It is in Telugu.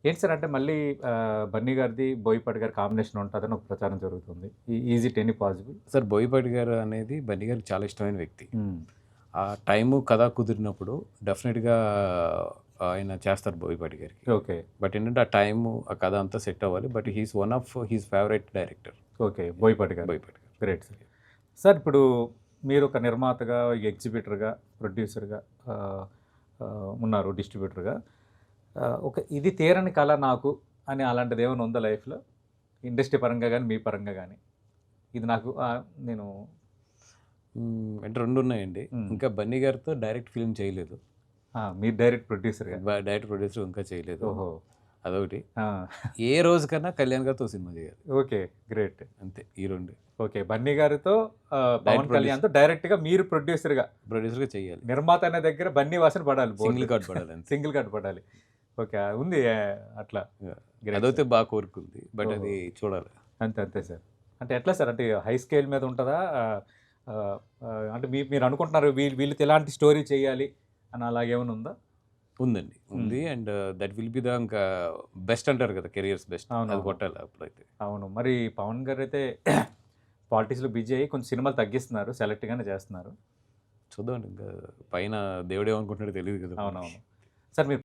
ఏంటి సార్ అంటే మళ్ళీ బన్నీ గారిది, బోయపాటి గారి కాంబినేషన్ ఉంటదని ఒక ప్రచారం జరుగుతుంది. Is it any possible? Sir Boyapati గారు అనేది బన్నీ గారికి చాలా ఇష్టమైన వ్యక్తి. హ్మ్. ఆ టైము, కథ కుదిరినప్పుడు డెఫినెట్‌గా ఆయన చేస్తారు బోయపాటి గారికి. ఓకే. బట్ ఏంటంటే ఆ టైము, ఆ కథ అంతా సెట్ అవ్వాలి. But he is one of his favourite director okay. Boyapati గారు. బోయపాటి గారు. Great sir. సార్ ఇప్పుడు మీరు ఒక నిర్మాతగా, ఎగ్జిబిటర్‌గా, ప్రొడ్యూసర్‌గా ఆహ్, ఉన్నారు డిస్ట్రిబ్యూటర్‌గా. ఒక ఇది తీరని కల నాకు అని అలాంటిదేమైనా ఉందా లైఫ్‌లో? ఇండస్ట్రీ పరంగా గాని, మీ పరంగా గాని? ఇది నాకు నేను అంటే 2 ఉన్నాయండి. హ్మ్. ఇంకా బన్నీ గారితో డైరెక్ట్ ఫిల్మ్ చేయలేదు. మీరు డైరెక్ట్ ప్రొడ్యూసర్‌గా. డైరెక్ట్ ప్రొడ్యూసర్ ఇంకా చేయలేదు. ఓహో! అదొకటి. ఆ! ఏ రోజుకన్నా కళ్యాణ్ గారితో సినిమా చేయాలి. ఓకే. గ్రేట్. అంతే ఈ 2 ఓకే. బన్నీ గారితో పవన్ ప్రొడ్యూస్ కళ్యాణ్‌తో డైరెక్ట్‌గా మీరు ప్రొడ్యూసర్‌గా. ప్రొడ్యూసర్‌గా చేయాలి. నిర్మాత అనే దగ్గర బన్నీ వాసన పడాలి బోర్డు. సింగిల్ కార్డ్ పడాలి అంతే. సింగిల్ కట్ పడాలి. ఓకే. ఉంది అట్లా. గ్రేట్ అదైతే సార్. బాగా కోరుకుంది. బట్ ఓహో! అది చూడాలి. అంతే సార్. అంటే ఎట్లా సార్? అంటే హై స్కేల్ మీద ఉంటదా? అంటే మీరు అనుకుంటున్నారు వీళ్ళతో ఎలాంటి స్టోరీ చేయాలి అని అలాగేమైనా ఉందా? ఉందండి. ఉంది. And that will be the ఇంకా బెస్ట్ అంటారు కదా! Careers best. అది అవునవును. కొట్టాలి అప్పుడైతే. అవును. మరి పవన్ గారైతే పాలిటిక్స్‌లో బిజీ అయ్యి కొంచెం సినిమాలు తగ్గిస్తున్నారు. సెలెక్ట్‌గానే చేస్తున్నారు. చూద్దామండి ఇంకా పైన దేవుడేమనుకుంటున్నాడో తెలీదు కదా! అవునవును. సార్ మీరు